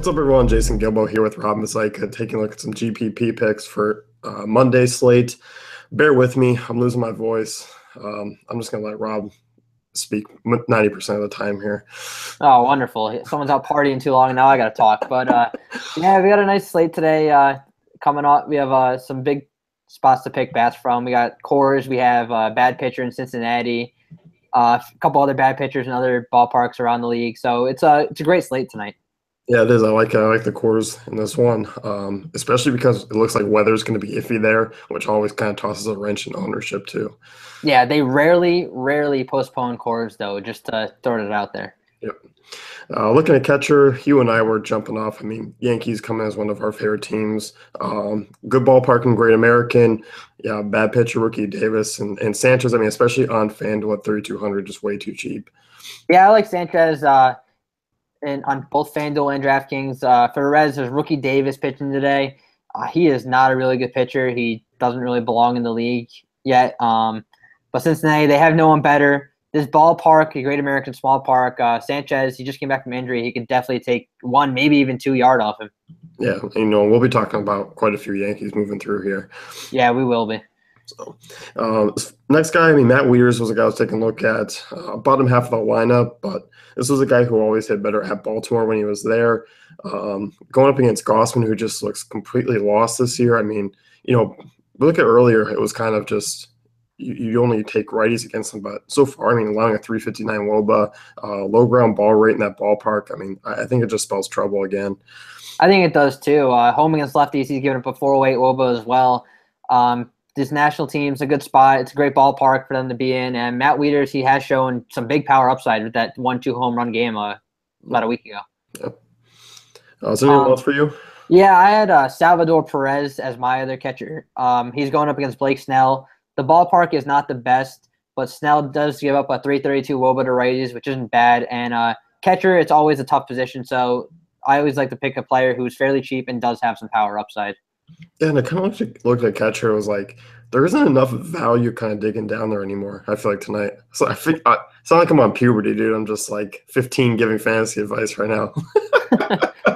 What's up, everyone? Jason Gilbo here with Rob Mazaika, taking a look at some GPP picks for Monday slate. Bear with me. I'm losing my voice. I'm just going to let Rob speak 90% of the time here. Oh, wonderful. Someone's out partying too long, and now I got to talk. But, yeah, we got a nice slate today coming up. We have some big spots to pick bats from. We got Coors. We have a bad pitcher in Cincinnati, a couple other bad pitchers in other ballparks around the league. So it's a great slate tonight. Yeah, it is. I like the Coors in this one, especially because it looks like weather's going to be iffy there, which always kind of tosses a wrench in ownership too. Yeah, they rarely postpone Coors, though, just to throw it out there. Yep. Looking at catcher, you and I were jumping off. I mean, Yankees come as one of our favorite teams. Good ballpark and Great American. Yeah, bad pitcher, Rookie Davis, and Sanchez. I mean, especially on FanDuel at 3,200, just way too cheap. Yeah, I like Sanchez and on both FanDuel and DraftKings. For the Reds, there's Rookie Davis pitching today. He is not a really good pitcher. He doesn't really belong in the league yet. But Cincinnati, they have no one better. This ballpark, a Great American small park, Sanchez, he just came back from injury. He could definitely take 1, maybe even 2 yards off him. Yeah, we'll be talking about quite a few Yankees moving through here. Yeah, we will be. So, next guy, I mean, Matt Wieters was a guy I was taking a look at. Bottom half of the lineup, but this was a guy who always hit better at Baltimore when he was there. Going up against Gossman, who just looks completely lost this year. I mean, look at earlier, it was kind of just you only take righties against him, but so far, I mean, allowing a 359 WOBA, low ground ball rate in that ballpark, I mean, I think it just spells trouble again. I think it does too. Home against lefties, he's given up a 408 WOBA as well. This national team's a good spot. It's a great ballpark for them to be in. And Matt Wieters, he has shown some big power upside with that 1-2 home run game about a week ago. Yep. Is there anyone else for you? Yeah, I had Salvador Perez as my other catcher. He's going up against Blake Snell. The ballpark is not the best, but Snell does give up a 332 WOBA to righties, which isn't bad. And catcher, it's always a tough position. So I always like to pick a player who's fairly cheap and does have some power upside. Yeah, and I kind of looked at catcher. It was like there isn't enough value kind of digging down there anymore. I feel like tonight. So I think it's not like I'm on puberty, dude. I'm just like 15 giving fantasy advice right now.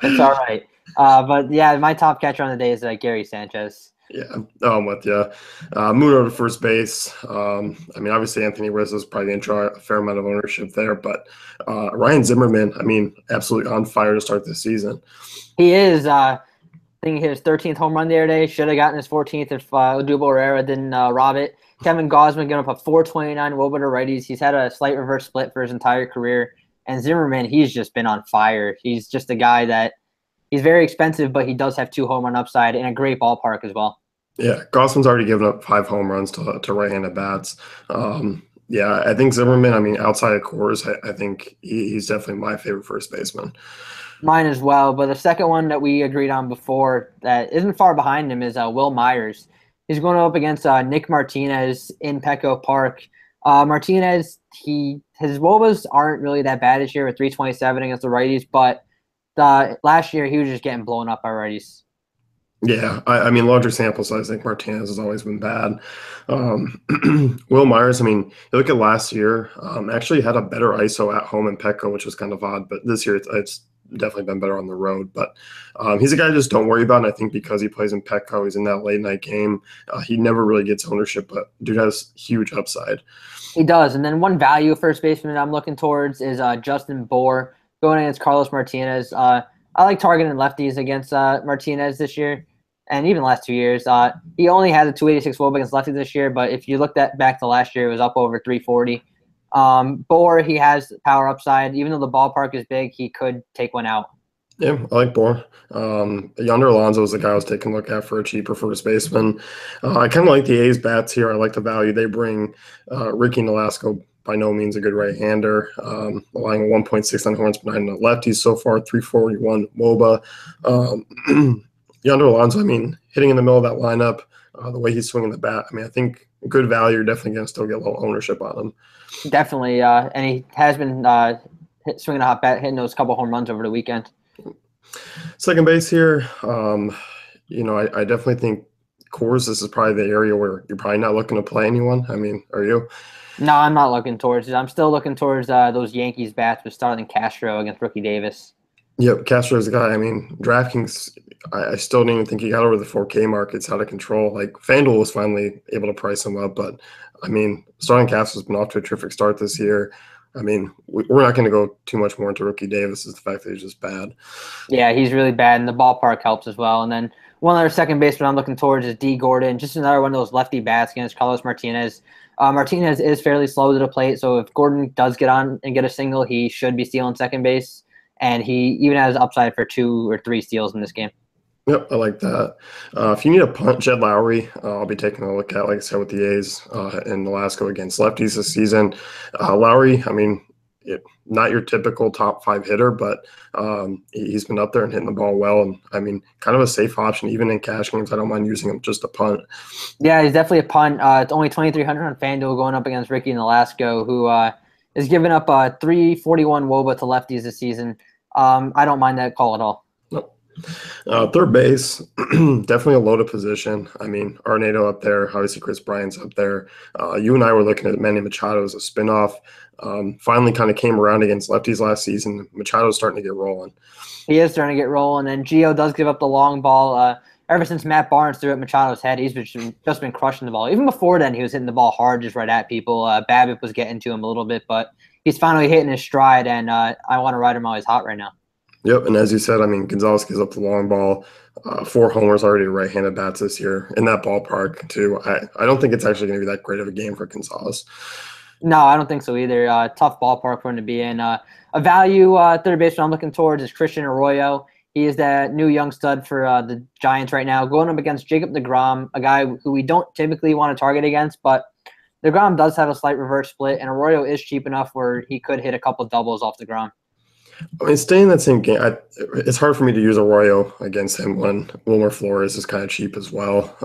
It's all right. But yeah, my top catcher on the day is Gary Sanchez. Yeah, I'm with you. Muto to first base. I mean, obviously Anthony Rizzo is probably going to draw a fair amount of ownership there, but Ryan Zimmerman, I mean, absolutely on fire to start this season. He is. I think he hit his 13th home run the other day. Should have gotten his 14th if Odubel Herrera didn't rob it. Kevin Gausman giving up a 429 WOBA to righties. He's had a slight reverse split for his entire career. And Zimmerman, he's just been on fire. He's just a guy that he's very expensive, but he does have 2 home run upside and a great ballpark as well. Yeah, Gausman's already given up 5 home runs to right-handed bats. Yeah, I think Zimmerman, I mean, outside of Coors, I think he's definitely my favorite first baseman. Mine as well, but the second one that we agreed on before that isn't far behind him is Will Myers. He's going up against Nick Martinez in Petco Park. Martinez, his WOBAs aren't really that bad this year with 327 against the righties, but last year he was just getting blown up by righties. Yeah, I mean, larger sample size, I think Martinez has always been bad. Will Myers, I mean, you look at last year, actually had a better ISO at home in Petco, which was kind of odd, but this year it's definitely been better on the road. But he's a guy I just don't worry about, and I think because he plays in Petco, he's in that late-night game, he never really gets ownership, but dude has huge upside. He does, and then one value first baseman I'm looking towards is Justin Bour going against Carlos Martinez. I like targeting lefties against Martinez this year. And even the last 2 years, he only had a 286 WOBA against lefties this year. But if you look back to last year, it was up over 340. Bour, he has power upside. Even though the ballpark is big, he could take one out. Yeah, I like Bour. Yonder Alonso is the guy I was taking a look at for a cheaper first baseman. I kind of like the A's bats here. I like the value they bring. Ricky Nolasco, by no means a good right-hander, allowing a 1.69 horns per 9 lefties so far, 341 WOBA. Yonder Alonso, I mean, hitting in the middle of that lineup, the way he's swinging the bat, I mean, I think good value. You're definitely going to still get a little ownership on him. Definitely, and he has been swinging a hot bat, hitting those couple home runs over the weekend. Second base here, I definitely think Coors, this is probably the area where you're probably not looking to play anyone. I mean, are you? No, I'm not looking towards it. I'm still looking towards those Yankees bats with Starlin Castro against Rookie Davis. Yep, Castro's the guy. I mean, DraftKings, I still don't even think he got over the 4K mark. It's out of control. Like FanDuel was finally able to price him up, but I mean, starting Castro's been off to a terrific start this year. I mean, we're not going to go too much more into Rookie Davis. Is the fact that he's just bad. Yeah, he's really bad, and the ballpark helps as well. And then one other second baseman I'm looking towards is D. Gordon, just another one of those lefty bats against Carlos Martinez. Martinez is fairly slow to the plate, so if Gordon does get on and get a single, he should be stealing second base, and he even has upside for 2 or 3 steals in this game. Yep, I like that. If you need a punt, Jed Lowry, I'll be taking a look at, like I said, with the A's in Alaska against lefties this season. Lowry, I mean, not your typical top 5 hitter, but he's been up there and hitting the ball well. And I mean, kind of a safe option, even in cash games. I don't mind using him just a punt. Yeah, he's definitely a punt. It's only 2,300 on FanDuel going up against Ricky Nolasco, who is giving up 341 WOBA to lefties this season. I don't mind that call at all. Nope. Third base, definitely a loaded position. I mean, Arnado up there, obviously Chris Bryant's up there. You and I were looking at Manny Machado as a spinoff. Finally kind of came around against lefties last season. Machado's starting to get rolling. He is starting to get rolling, and Gio does give up the long ball. Ever since Matt Barnes threw at Machado's head, he's just been crushing the ball. Even before then, he was hitting the ball hard, just right at people. Babbitt was getting to him a little bit, but he's finally hitting his stride, and I want to ride him while he's hot right now. Yep, and as you said, I mean, Gonzalez gives up the long ball. 4 homers already to right-handed bats this year in that ballpark, too. I don't think it's actually going to be that great of a game for Gonzalez. No, I don't think so either. Tough ballpark for him to be in. A value third baseman I'm looking towards is Christian Arroyo. He is that new young stud for the Giants right now, going up against Jacob deGrom, a guy who we don't typically want to target against, but deGrom does have a slight reverse split, and Arroyo is cheap enough where he could hit a couple doubles off deGrom. I mean, staying in that same game, it's hard for me to use Arroyo against him when Wilmer Flores is kind of cheap as well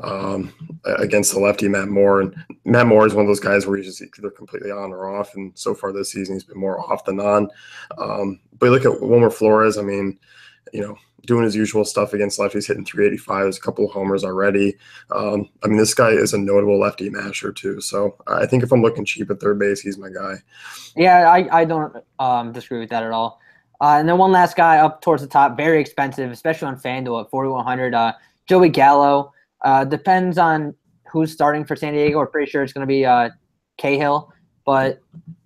against the lefty Matt Moore. And Matt Moore is one of those guys where he's just either completely on or off. And so far this season, he's been more off than on. But you look at Wilmer Flores, I mean, doing his usual stuff against lefties, hitting 385, there's a couple of homers already. I mean, this guy is a notable lefty masher too. So I think if I'm looking cheap at third base, he's my guy. Yeah, I don't disagree with that at all. And then one last guy up towards the top, very expensive, especially on FanDuel at 4,100. Joey Gallo. Depends on who's starting for San Diego. We're pretty sure it's going to be Cahill. But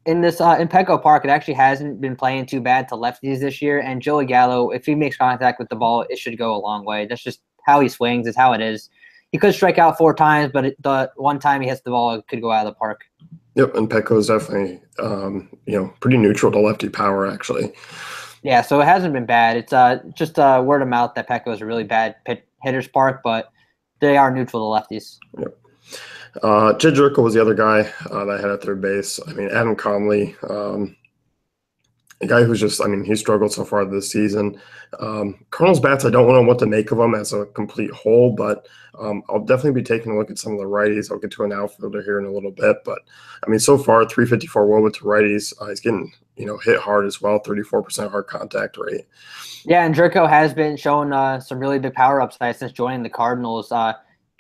in this in Petco Park, it actually hasn't been playing too bad to lefties this year. And Joey Gallo, if he makes contact with the ball, it should go a long way. That's just how he swings. It's how it is. He could strike out 4 times, but the one time he hits the ball, it could go out of the park. Yep, and Petco is definitely pretty neutral to lefty power actually. Yeah, so it hasn't been bad. It's just word of mouth that Petco is a really bad hitter's park, but they are neutral to lefties. Yep. Jed Jerko was the other guy that I had at third base. I mean, Adam Conley, a guy who's just, I mean, he struggled so far this season. Cardinals bats, I don't know what to make of them as a complete whole, but I'll definitely be taking a look at some of the righties. I'll get to an outfielder here in a little bit, but I mean, so far 354 WOBA to righties. He's getting hit hard as well, 34% hard contact rate. Yeah, and Jerko has been showing some really big power upside since joining the Cardinals.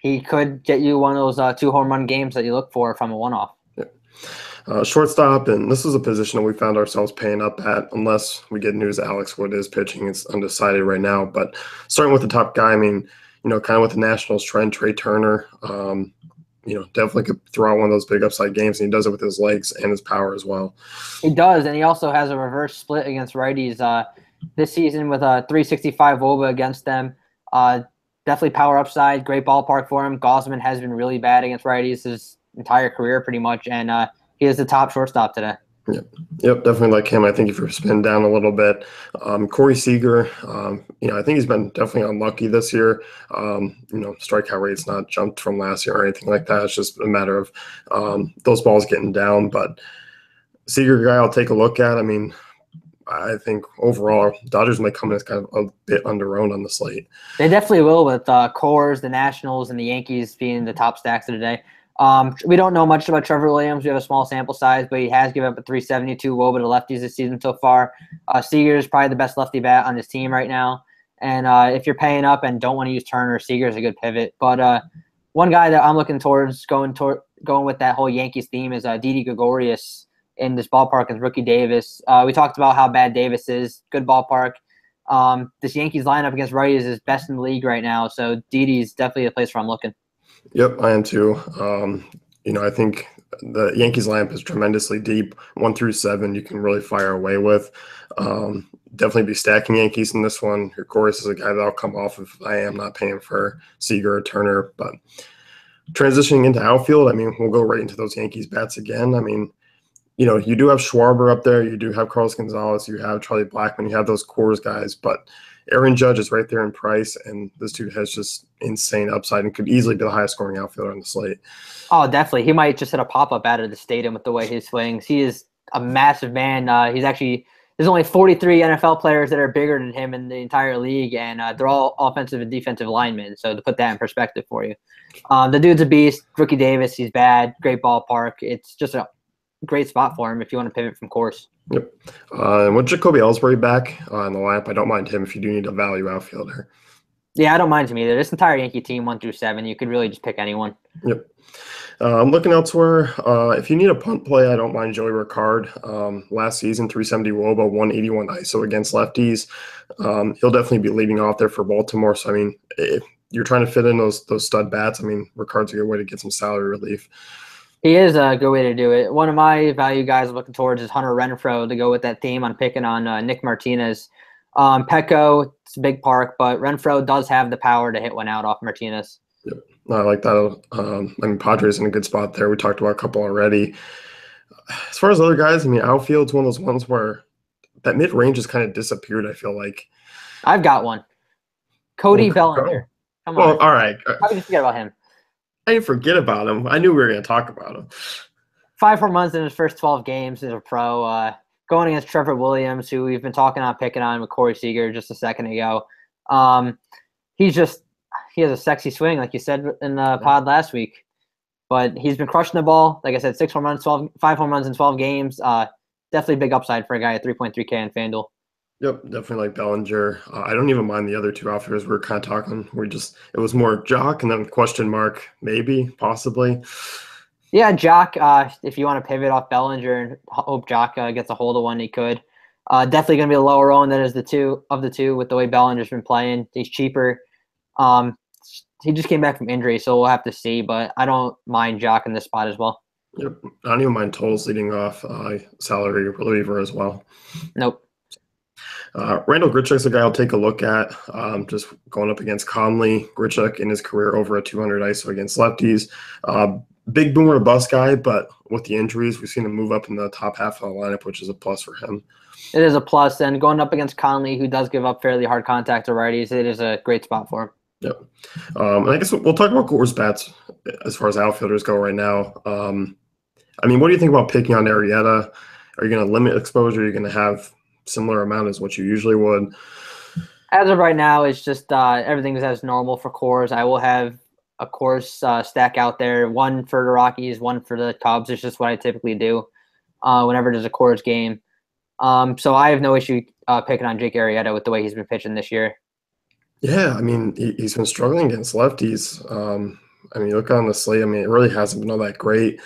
He could get you one of those 2 home run games that you look for from a one-off. Yeah. Shortstop, and this is a position that we found ourselves paying up at unless we get news that Alex Wood is pitching. It's undecided right now, but starting with the top guy, I mean, kind of with the Nationals trend, Trey Turner, definitely could throw out one of those big upside games, and he does it with his legs and his power as well. He does, and he also has a reverse split against righties this season with a 365 WOBA against them. Definitely power upside, great ballpark for him. Gosman has been really bad against righties his entire career pretty much, and he is the top shortstop today. Yep, definitely like him. I think if you're spinning down a little bit, Corey Seager, I think he's been definitely unlucky this year. Strikeout rate's not jumped from last year or anything like that. It's just a matter of those balls getting down. But Seager guy, I'll take a look at. I mean, I think overall, Dodgers might come in as kind of a bit underowned on the slate. They definitely will with Coors, the Nationals, and the Yankees being the top stacks of the day. We don't know much about Trevor Williams. We have a small sample size, but he has given up a 372 WOBA to lefties this season so far. Seager is probably the best lefty bat on his team right now. And if you're paying up and don't want to use Turner, Seager is a good pivot. But one guy that I'm looking towards going with that whole Yankees theme is Didi Gregorius in this ballpark is Rookie Davis. We talked about how bad Davis is. Good ballpark. This Yankees lineup against righties is best in the league right now, so Didi's definitely the place where I'm looking. Yep, I am too. I think the Yankees lineup is tremendously deep. 1 through 7, you can really fire away with. Definitely be stacking Yankees in this one. Of course, is a guy that I'll come off if I am not paying for Seager or Turner. But transitioning into outfield, I mean, we'll go right into those Yankees bats again. I mean, you do have Schwarber up there. You do have Carlos Gonzalez. You have Charlie Blackmon. You have those Coors guys. But Aaron Judge is right there in price, and this dude has just insane upside and could easily be the highest scoring outfielder on the slate. Oh, definitely. He might just hit a pop-up out of the stadium with the way he swings. He is a massive man. There's only 43 NFL players that are bigger than him in the entire league, and they're all offensive and defensive linemen. So to put that in perspective for you, the dude's a beast. Ricky Davis, he's bad. Great ballpark. It's just a great spot for him if you want to pivot from course. Yep. And with Jacoby Ellsbury back in the lineup, I don't mind him if you do need a value outfielder. Yeah, I don't mind him either. This entire Yankee team, 1 through 7, you could really just pick anyone. Yep. I'm looking elsewhere. If you need a punt play, I don't mind Joey Ricard. Last season, 370 WOBA, 181 ISO against lefties. He'll definitely be leading off there for Baltimore. So, I mean, if you're trying to fit in those stud bats, I mean, Ricard's a good way to get some salary relief. He is a good way to do it. One of my value guys I'm looking towards is Hunter Renfroe to go with that theme I'm picking on Nick Martinez. Petco, it's a big park, but Renfroe does have the power to hit one out off Martinez. Yep. I like that. I mean, Padres in a good spot there. We talked about a couple already. As far as other guys, I mean, outfield's one of those ones where that mid-range has kind of disappeared, I feel like. I've got one. Cody Bellinger. Come on. All right. How could you forget about him? I didn't forget about him. I knew we were going to talk about him. 5 home runs in his first 12 games as a pro. Going against Trevor Williams, who we've been picking on with Corey Seager just a second ago. He has a sexy swing, like you said in the pod last week. But he's been crushing the ball. Like I said, 5 home runs in 12 games. Definitely big upside for a guy at 3.3K on FanDuel. Yep, definitely like Bellinger. I don't even mind the other two outfielders we were kind of talking. It was more Jock and then question mark, maybe, possibly. Yeah, Jock, if you want to pivot off Bellinger and hope Jock gets a hold of one, he could. Definitely going to be a lower owned than is the two with the way Bellinger's been playing. He's cheaper. He just came back from injury, so we'll have to see. But I don't mind Jock in this spot as well. Yep, I don't even mind Tolles leading off salary reliever as well. Nope. Randall Grichuk's a guy I'll take a look at. Just going up against Conley. Grichuk in his career over a 200 ISO against lefties. Big boomer bust guy, but with the injuries, we've seen him move up in the top half of the lineup, which is a plus for him. It is a plus, and going up against Conley, who does give up fairly hard contact to righties, it is a great spot for him. Yep. And I guess we'll talk about Coors bats as far as outfielders go right now. I mean, what do you think about picking on Arrieta? Are you going to limit exposure? Are you going to have similar amount as what you usually would? As of right now, it's just everything is as normal for Coors. I will have a Coors stack out there, one for the Rockies, one for the Cubs. It's just what I typically do whenever there's a Coors game. So I have no issue picking on Jake Arrieta with the way he's been pitching this year. Yeah, I mean, he's been struggling against lefties. I mean, look on the slate. I mean, it really hasn't been all that great.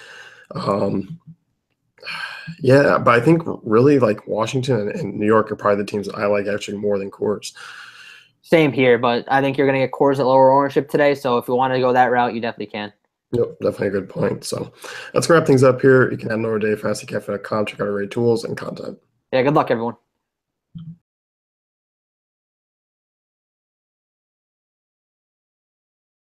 Yeah, but I think really like Washington and New York are probably the teams that I like actually more than Coors. Same here, but I think you're going to get Coors at lower ownership today. So if you want to go that route, you definitely can. Yep, definitely a good point. So let's wrap things up here. You can head over to fantasycafe.com, check out our great tools and content. Yeah, good luck, everyone.